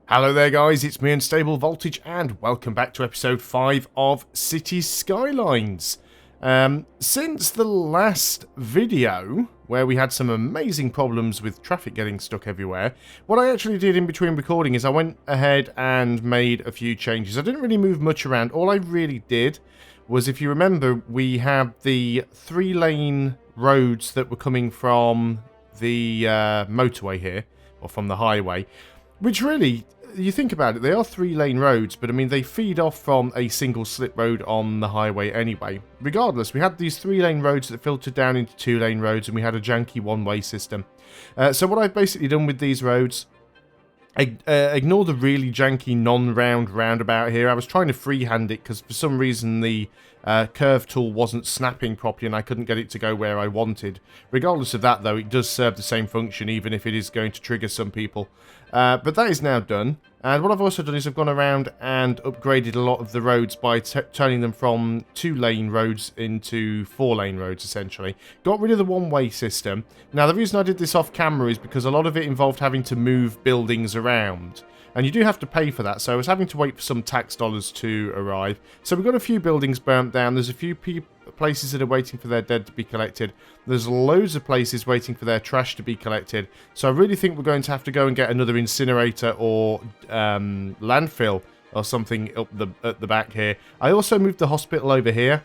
Hello there guys, it's me Unstable Voltage and welcome back to episode 5 of Cities Skylines. Since the last video, where we had some amazing problems with traffic getting stuck everywhere, what I actually did in between recording is I went ahead and made a few changes. I didn't really move much around. All I really did was, if you remember, we had the 3-lane roads that were coming from the motorway here, or from the highway, which really, you think about it, they are 3-lane roads, but I mean, they feed off from a single slip road on the highway anyway. Regardless, we had these 3-lane roads that filtered down into 2-lane roads, and we had a janky one-way system. So what I've basically done with these roads, ignore the really janky non-round roundabout here. I was trying to freehand it because for some reason the curve tool wasn't snapping properly and I couldn't get it to go where I wanted. Regardless of that though, it does serve the same function even if it is going to trigger some people. But that is now done. And what I've also done is I've gone around and upgraded a lot of the roads by turning them from 2-lane roads into 4-lane roads, essentially. Got rid of the one-way system. Now, the reason I did this off camera is because a lot of it involved having to move buildings around. And you do have to pay for that, so I was having to wait for some tax dollars to arrive. So we've got a few buildings burnt down. There's a few places that are waiting for their dead to be collected. There's loads of places waiting for their trash to be collected. So I really think we're going to have to go and get another incinerator or landfill or something up at the back here. I also moved the hospital over here.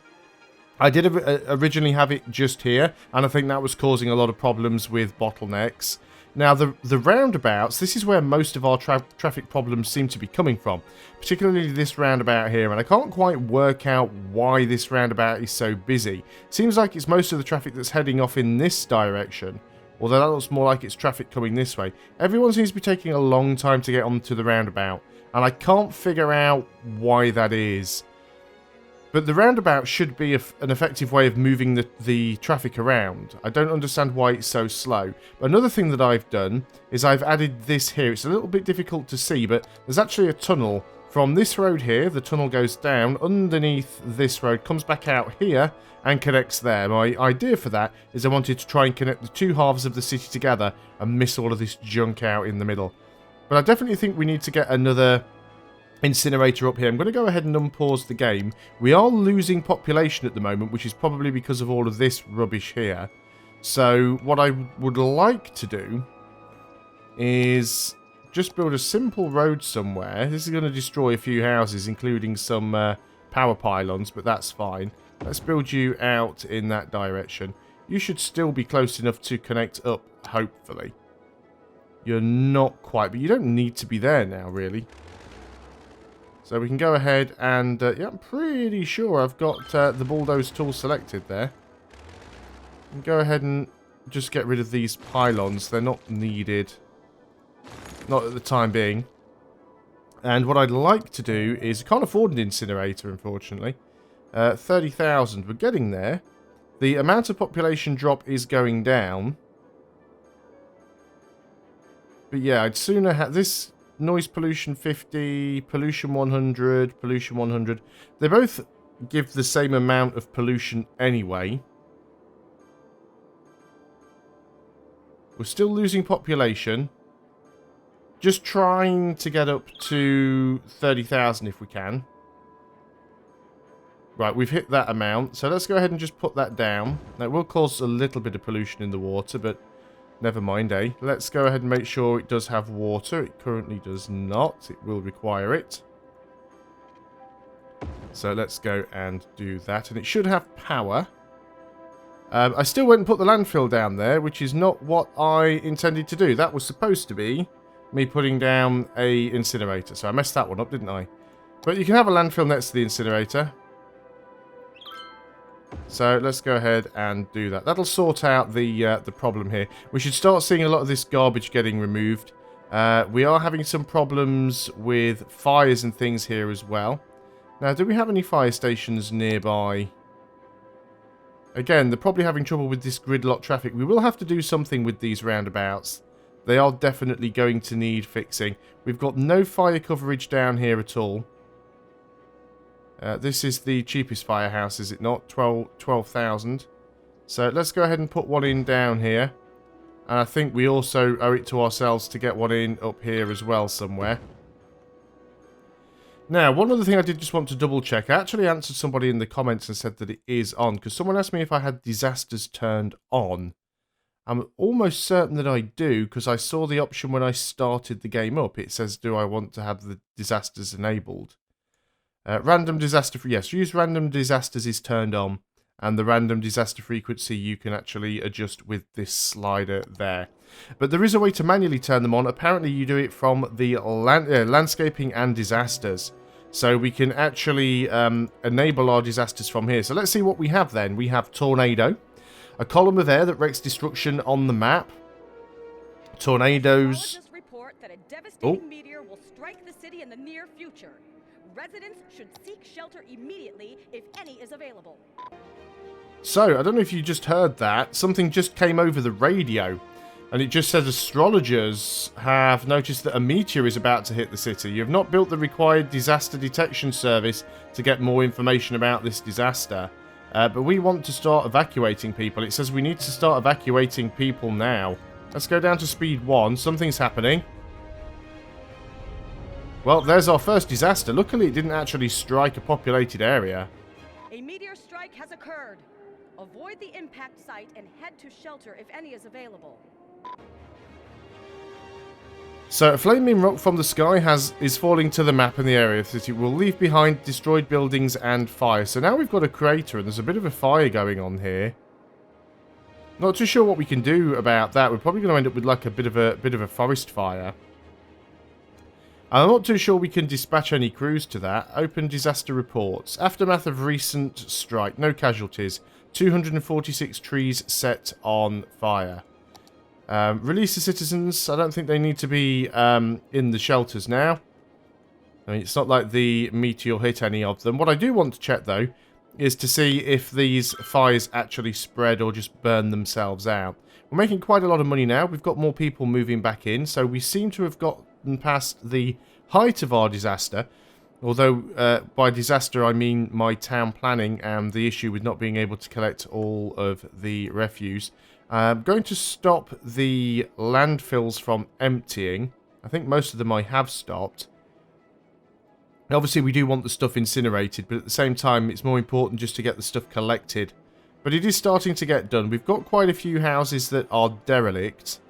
I did originally have it just here, and I think that was causing a lot of problems with bottlenecks. Now, the roundabouts, this is where most of our traffic problems seem to be coming from, particularly this roundabout here, and I can't quite work out why this roundabout is so busy. Seems like it's most of the traffic that's heading off in this direction, although that looks more like it's traffic coming this way. Everyone seems to be taking a long time to get onto the roundabout, and I can't figure out why that is. But the roundabout should be an effective way of moving the traffic around. I don't understand why it's so slow. But another thing that I've done is I've added this here. It's a little bit difficult to see, but there's actually a tunnel from this road here. The tunnel goes down underneath this road, comes back out here, and connects there. My idea for that is I wanted to try and connect the two halves of the city together and miss all of this junk out in the middle. But I definitely think we need to get another incinerator up here. I'm going to go ahead and unpause the game. We are losing population at the moment, which is probably because of all of this rubbish here. So what I would like to do is just build a simple road somewhere. This is going to destroy a few houses, including some power pylons, but that's fine. Let's build you out in that direction. You should still be close enough to connect up, hopefully. You're not quite, but you don't need to be there now, really. So we can go ahead and, yeah, I'm pretty sure I've got the bulldoze tool selected there. And go ahead and just get rid of these pylons. They're not needed. Not at the time being. And what I'd like to do is, I can't afford an incinerator, unfortunately. 30,000, we're getting there. The amount of population drop is going down. But yeah, I'd sooner have this. Noise pollution 50, pollution 100, pollution 100. They both give the same amount of pollution anyway. We're still losing population. Just trying to get up to 30,000 if we can. Right, we've hit that amount. So let's go ahead and just put that down. That will cause a little bit of pollution in the water, but never mind, eh? Let's go ahead and make sure it does have water. It currently does not. It will require it. So let's go and do that. And it should have power. I still went and put the landfill down there, which is not what I intended to do. That was supposed to be me putting down a incinerator. So I messed that one up, didn't I? But you can have a landfill next to the incinerator. So let's go ahead and do that. That'll sort out the problem here. We should start seeing a lot of this garbage getting removed. We are having some problems with fires and things here as well. Now, do we have any fire stations nearby? Again, they're probably having trouble with this gridlock traffic. We will have to do something with these roundabouts. They are definitely going to need fixing. We've got no fire coverage down here at all. This is the cheapest firehouse, is it not? 12,000. So let's go ahead and put one in down here. And I think we also owe it to ourselves to get one in up here as well somewhere. Now, one other thing I did just want to double check. I actually answered somebody in the comments and said that it is on, because someone asked me if I had disasters turned on. I'm almost certain that I do, because I saw the option when I started the game up. It says, do I want to have the disasters enabled? Random disaster, yes, use random disasters is turned on, and the random disaster frequency you can actually adjust with this slider there. But there is a way to manually turn them on. Apparently you do it from the landscaping and disasters. So we can actually enable our disasters from here. So let's see what we have then. We have tornado, a column of air that wreaks destruction on the map. Tornadoes. Report that a devastating meteor will strike the city in the near future. Residents should seek shelter immediately if any is available. So, I don't know if you just heard that. Something just came over the radio. And it just says astrologers have noticed that a meteor is about to hit the city. You have not built the required disaster detection service to get more information about this disaster. But we want to start evacuating people. It says we need to start evacuating people now. Let's go down to speed 1. Something's happening. Well, there's our first disaster. Luckily, it didn't actually strike a populated area. A meteor strike has occurred. Avoid the impact site and head to shelter if any is available. So, a flaming rock from the sky is falling to the map in the area of the city. Will leave behind destroyed buildings and fire. So now we've got a crater and there's a bit of a fire going on here. Not too sure what we can do about that. We're probably going to end up with like a bit of a forest fire. I'm not too sure we can dispatch any crews to that. Open disaster reports. Aftermath of recent strike. No casualties. 246 trees set on fire. Release the citizens. I don't think they need to be in the shelters now. I mean, it's not like the meteor hit any of them. What I do want to check, though, is to see if these fires actually spread or just burn themselves out. We're making quite a lot of money now. We've got more people moving back in, so we seem to have gotten past the height of our disaster. Although, by disaster, I mean my town planning and the issue with not being able to collect all of the refuse. I'm going to stop the landfills from emptying. I think most of them I have stopped. Obviously, we do want the stuff incinerated, but at the same time, it's more important just to get the stuff collected. But it is starting to get done. We've got quite a few houses that are derelict.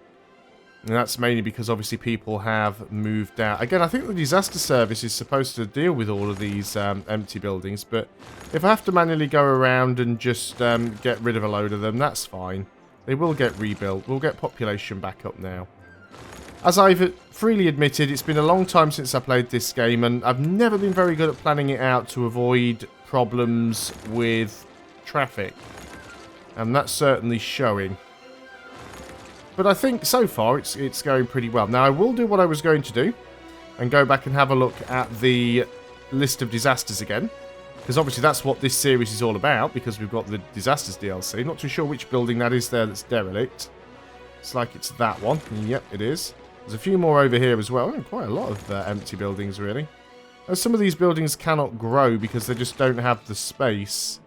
And that's mainly because, obviously, people have moved out. Again, I think the disaster service is supposed to deal with all of these empty buildings. But if I have to manually go around and just get rid of a load of them, that's fine. They will get rebuilt. We'll get population back up now. As I've freely admitted, it's been a long time since I played this game, and I've never been very good at planning it out to avoid problems with traffic. And that's certainly showing. But I think so far it's going pretty well. Now, I will do what I was going to do and go back and have a look at the list of disasters again. Because obviously that's what this series is all about, because we've got the Disasters DLC. Not too sure which building that is there that's derelict. It's like it's that one. Yep, it is. There's a few more over here as well. Quite a lot of empty buildings, really. And some of these buildings cannot grow because they just don't have the space.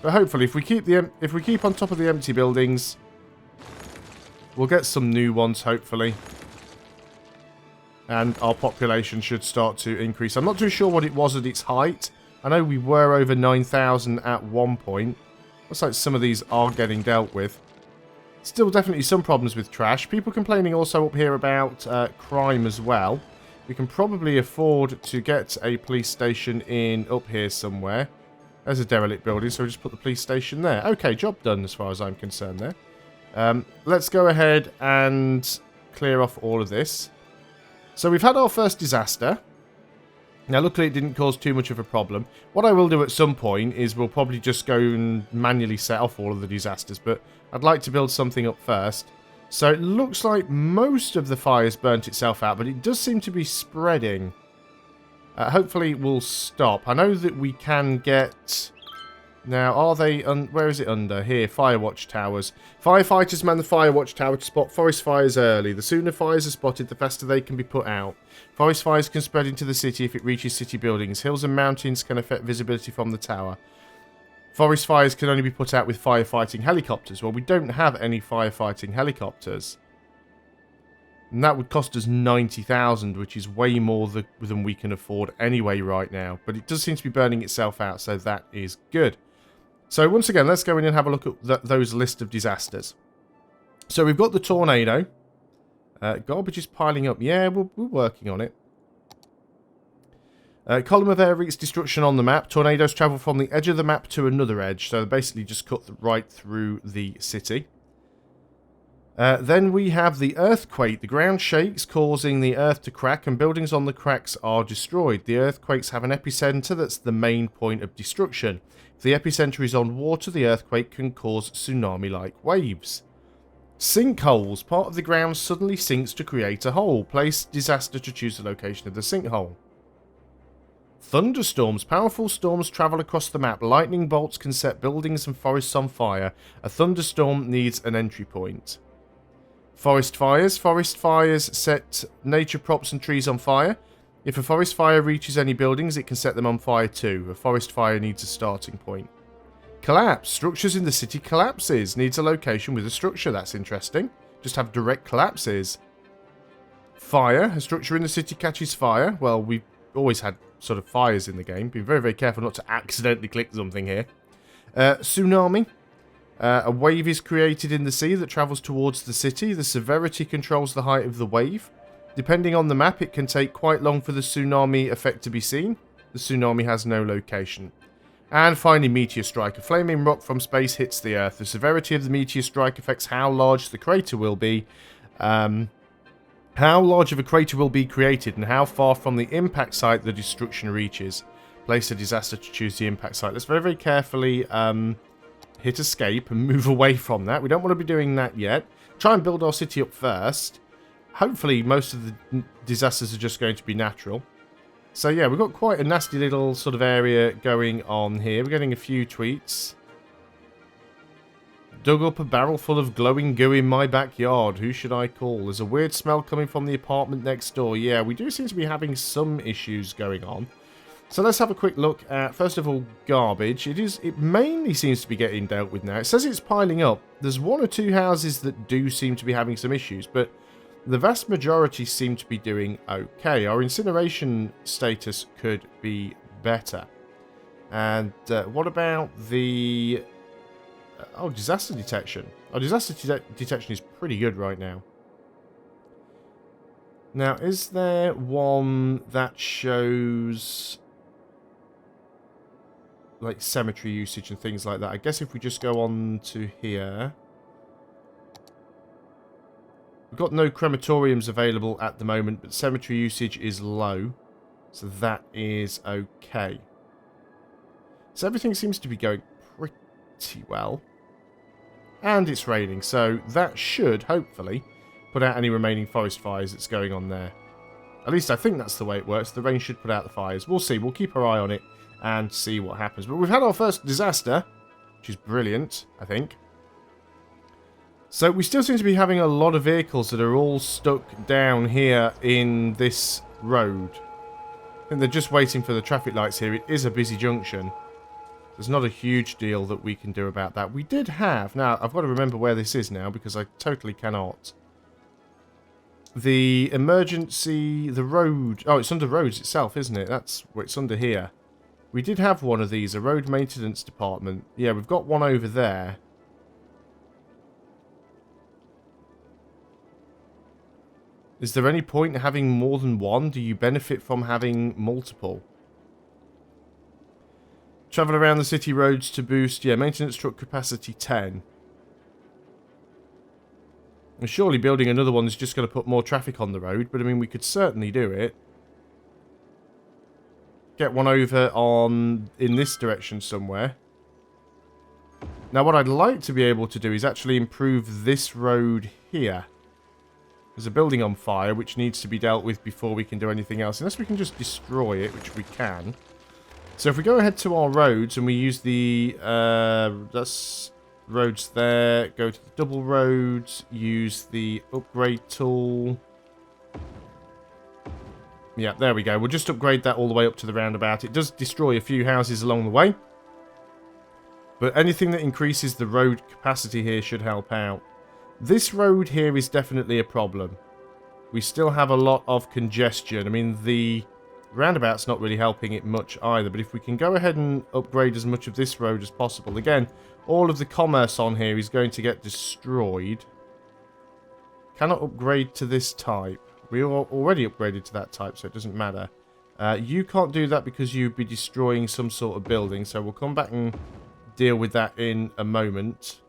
But hopefully, if we keep on top of the empty buildings, we'll get some new ones, hopefully. And our population should start to increase. I'm not too sure what it was at its height. I know we were over 9,000 at one point. Looks like some of these are getting dealt with. Still definitely some problems with trash. People complaining also up here about crime as well. We can probably afford to get a police station in up here somewhere. There's a derelict building, so we'll just put the police station there. Okay, job done as far as I'm concerned there. Let's go ahead and clear off all of this. So we've had our first disaster. Now, luckily it didn't cause too much of a problem. What I will do at some point is we'll probably just go and manually set off all of the disasters, but I'd like to build something up first. So it looks like most of the fire's burnt itself out, but it does seem to be spreading. Hopefully it will stop. I know that we can get... Now, are they... where is it under? Here, fire watch towers. Firefighters man the fire watch tower to spot forest fires early. The sooner fires are spotted, the faster they can be put out. Forest fires can spread into the city if it reaches city buildings. Hills and mountains can affect visibility from the tower. Forest fires can only be put out with firefighting helicopters. Well, we don't have any firefighting helicopters. And that would cost us 90,000, which is way more than we can afford anyway right now. But it does seem to be burning itself out, so that is good. So once again, let's go in and have a look at those list of disasters. So we've got the tornado. Garbage is piling up. Yeah, we're working on it. Column of air wreaks destruction on the map. Tornadoes travel from the edge of the map to another edge. So they basically just cut right through the city. Then we have the earthquake. The ground shakes, causing the earth to crack, and buildings on the cracks are destroyed. The earthquakes have an epicenter that's the main point of destruction. If the epicenter is on water, the earthquake can cause tsunami-like waves. Sinkholes. Part of the ground suddenly sinks to create a hole. Place disaster to choose the location of the sinkhole. Thunderstorms. Powerful storms travel across the map. Lightning bolts can set buildings and forests on fire. A thunderstorm needs an entry point. Forest fires. Forest fires set nature props and trees on fire. If a forest fire reaches any buildings, it can set them on fire too. A forest fire needs a starting point. Collapse. Structures in the city collapses. Needs a location with a structure. That's interesting. Just have direct collapses. Fire. A structure in the city catches fire. Well, we've always had sort of fires in the game. Be very, very careful not to accidentally click something here. Tsunami. A wave is created in the sea that travels towards the city. The severity controls the height of the wave. Depending on the map, it can take quite long for the tsunami effect to be seen. The tsunami has no location. And finally, meteor strike. A flaming rock from space hits the Earth. The severity of the meteor strike affects how large the crater will be. How large of a crater will be created and how far from the impact site the destruction reaches. Place a disaster to choose the impact site. Let's very, very carefully hit escape and move away from that. We don't want to be doing that yet. Try and build our city up first. Hopefully most of the disasters are just going to be natural. So yeah, we've got quite a nasty little sort of area going on here. We're getting a few tweets. Dug up a barrel full of glowing goo in my backyard. Who should I call? There's a weird smell coming from the apartment next door. Yeah, we do seem to be having some issues going on. So let's have a quick look at, first of all, garbage. It mainly seems to be getting dealt with now. It says it's piling up. There's one or two houses that do seem to be having some issues, but the vast majority seem to be doing okay. Our incineration status could be better. And what about the... oh, disaster detection. Our disaster detection is pretty good right now. Now, is there one that shows like cemetery usage and things like that? I guess if we just go on to here... we've got no crematoriums available at the moment, but cemetery usage is low. So that is okay. So everything seems to be going pretty well. And it's raining, so that should, hopefully, put out any remaining forest fires that's going on there. At least I think that's the way it works. The rain should put out the fires. We'll see. We'll keep our eye on it and see what happens. But we've had our first disaster, which is brilliant, I think. So we still seem to be having a lot of vehicles that are all stuck down here in this road. I think they're just waiting for the traffic lights here. It is a busy junction. There's not a huge deal that we can do about that. We did have... now, I've got to remember where this is now because I totally cannot. The emergency... the road... oh, it's under roads itself, isn't it? That's... well, it's under here. We did have one of these, a road maintenance department. Yeah, we've got one over there. Is there any point in having more than one? Do you benefit from having multiple? Travel around the city roads to boost, yeah, maintenance truck capacity 10. And surely building another one is just going to put more traffic on the road, but I mean, we could certainly do it. Get one over on in this direction somewhere. Now, what I'd like to be able to do is actually improve this road here. There's a building on fire which needs to be dealt with before we can do anything else. Unless we can just destroy it, which we can. So if we go ahead to our roads and we use the... that's roads there. Go to the double roads. Use the upgrade tool. Yeah, there we go. We'll just upgrade that all the way up to the roundabout. It does destroy a few houses along the way. But anything that increases the road capacity here should help out. This road here is definitely a problem. we still have a lot of congestion. I mean, the roundabout's not really helping it much either, but if we can go ahead and upgrade as much of this road as possible. Again, all of the commerce on here is going to get destroyed. Cannot upgrade to this type. We are already upgraded to that type, so it doesn't matter. You can't do that because you'd be destroying some sort of building, so we'll come back and deal with that in a moment.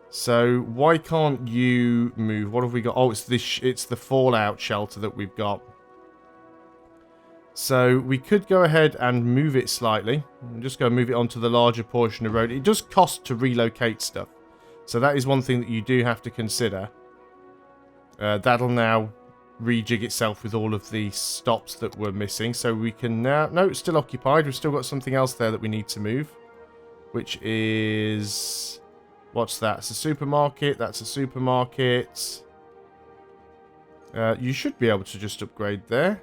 So why can't you move? What have we got? Oh, it's this. It's the fallout shelter that we've got. So we could go ahead and move it slightly. Just go move it onto the larger portion of road. It does cost to relocate stuff, so that is one thing that you do have to consider. That'll now rejig itself with all of the stops that were missing. So we can now... No, it's still occupied. We've still got something else there that we need to move, which is... What's that? It's a supermarket. That's a supermarket. You should be able to just upgrade there.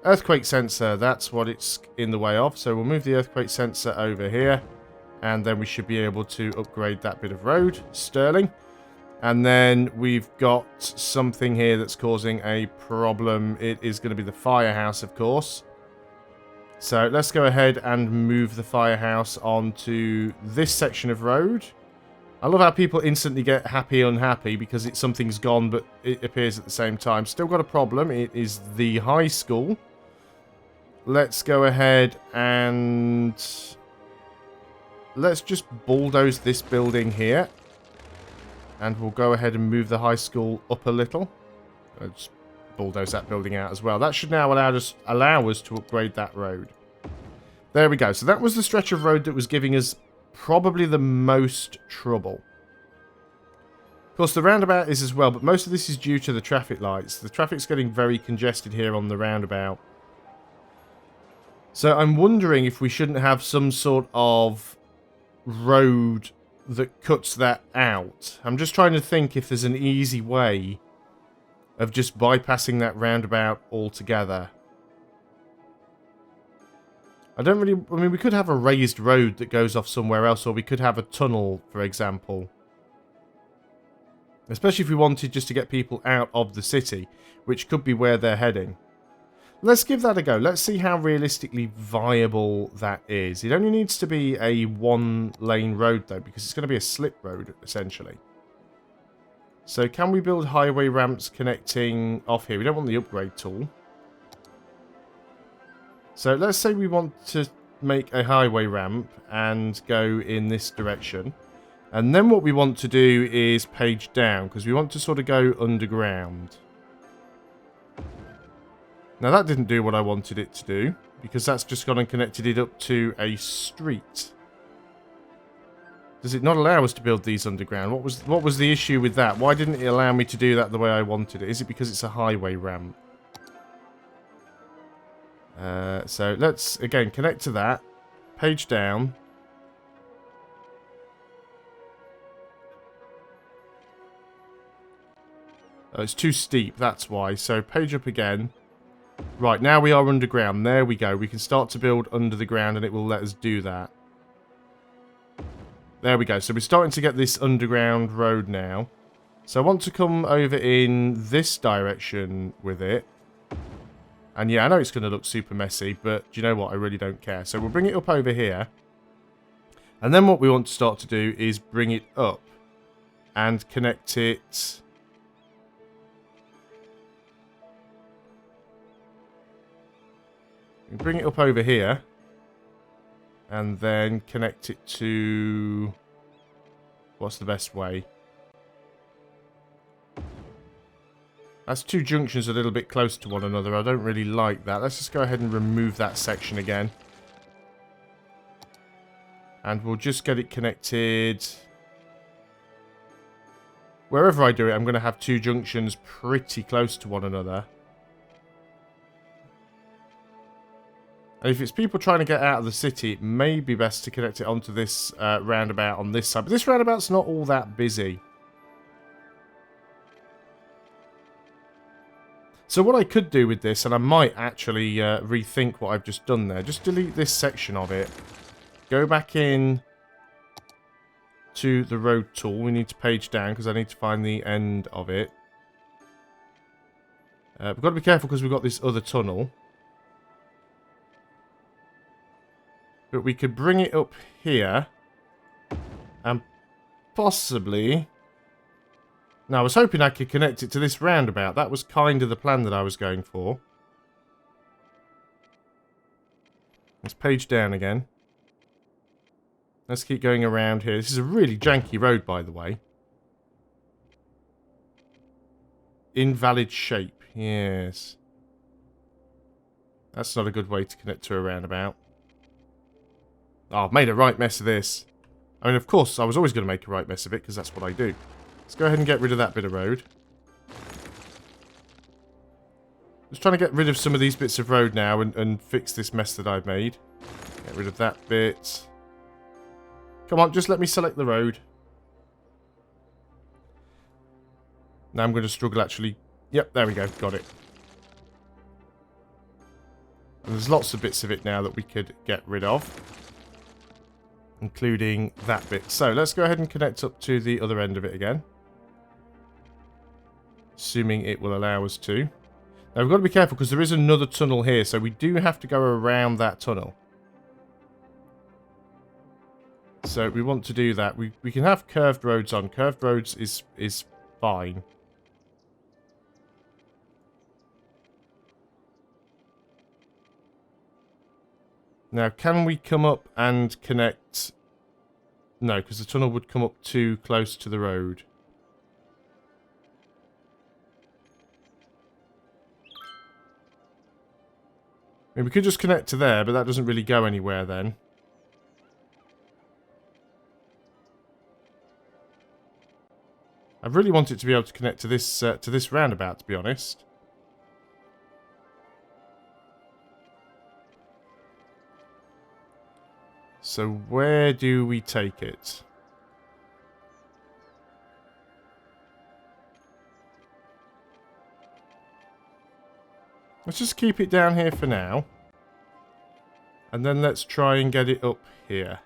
Earthquake sensor. That's what it's in the way of. So we'll move the earthquake sensor over here. And then we should be able to upgrade that bit of road. Sterling. And then we've got something here that's causing a problem. It is going to be the firehouse, of course. So let's go ahead and move the firehouse onto this section of road. I love how people instantly get happy, unhappy, because something's gone, but it appears at the same time. Still got a problem. It is the high school. Let's go ahead and... let's just bulldoze this building here. And we'll go ahead and move the high school up a little. Let's bulldoze that building out as well. That should now allow us to upgrade that road. There we go. So that was the stretch of road that was giving us probably the most trouble. Of course, the roundabout is as well, but most of this is due to the traffic lights. The traffic's getting very congested here on the roundabout. So I'm wondering if we shouldn't have some sort of road that cuts that out. I'm just trying to think if there's an easy way of just bypassing that roundabout altogether. I don't really... I mean, we could have a raised road that goes off somewhere else, or we could have a tunnel, for example. Especially if we wanted just to get people out of the city, which could be where they're heading. Let's give that a go. Let's see how realistically viable that is. It only needs to be a one-lane road, though, because it's going to be a slip road, essentially. So can we build highway ramps connecting off here? We don't want the upgrade tool. So let's say we want to make a highway ramp and go in this direction. And then what we want to do is page down, because we want to sort of go underground. Now that didn't do what I wanted it to do, because that's just gone and connected it up to a street. Does it not allow us to build these underground? What was the issue with that? Why didn't it allow me to do that the way I wanted it? Is it because it's a highway ramp? So let's, again, connect to that. Page down. Oh, it's too steep, that's why. So page up again. Right, now we are underground. There we go. We can start to build under the ground and it will let us do that. There we go. So we're starting to get this underground road now. So I want to come over in this direction with it. And yeah, I know it's going to look super messy, but do you know what? I really don't care. So we'll bring it up over here. And then what we want to start to do is bring it up and connect it... bring it up over here. And then connect it to... what's the best way? That's two junctions a little bit close to one another. I don't really like that. Let's just go ahead and remove that section again. And we'll just get it connected. Wherever I do it, I'm going to have two junctions pretty close to one another. And if it's people trying to get out of the city, it may be best to connect it onto this roundabout on this side. But this roundabout's not all that busy. So what I could do with this, and I might actually rethink what I've just done there, just delete this section of it, go back in to the road tool. We need to page down because I need to find the end of it. We've got to be careful because we've got this other tunnel. But we could bring it up here. And possibly... Now, I was hoping I could connect it to this roundabout. That was kind of the plan that I was going for. Let's page down again. Let's keep going around here. This is a really janky road, by the way. Invalid shape. Yes. That's not a good way to connect to a roundabout. Oh, I've made a right mess of this. I mean, of course, I was always going to make a right mess of it, because that's what I do. Let's go ahead and get rid of that bit of road. Just trying to get rid of some of these bits of road now and fix this mess that I've made. Get rid of that bit. Come on, just let me select the road. Now I'm going to struggle actually. Yep, there we go. Got it. And there's lots of bits of it now that we could get rid of. Including that bit. So let's go ahead and connect up to the other end of it again. Assuming it will allow us to. Now we've got to be careful because there is another tunnel here. So we do have to go around that tunnel. So we want to do that. We can have curved roads on. Curved roads is fine. Now, can we come up and connect? No, because the tunnel would come up too close to the road. I mean, we could just connect to there, but that doesn't really go anywhere then. I really want it to be able to connect to this roundabout, to be honest. So where do we take it? Let's just keep it down here for now. And then let's try and get it up here.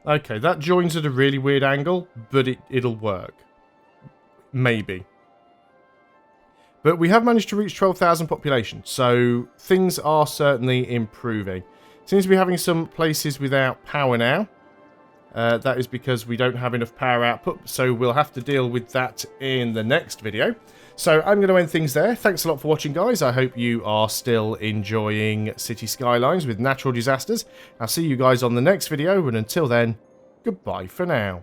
Okay, that joins at a really weird angle, but it'll work. Maybe. But we have managed to reach 12,000 population, so things are certainly improving. Seems to be having some places without power now. That is because we don't have enough power output, so we'll have to deal with that in the next video. So I'm going to end things there. Thanks a lot for watching, guys. I hope you are still enjoying City Skylines with natural disasters. I'll see you guys on the next video, and until then, goodbye for now.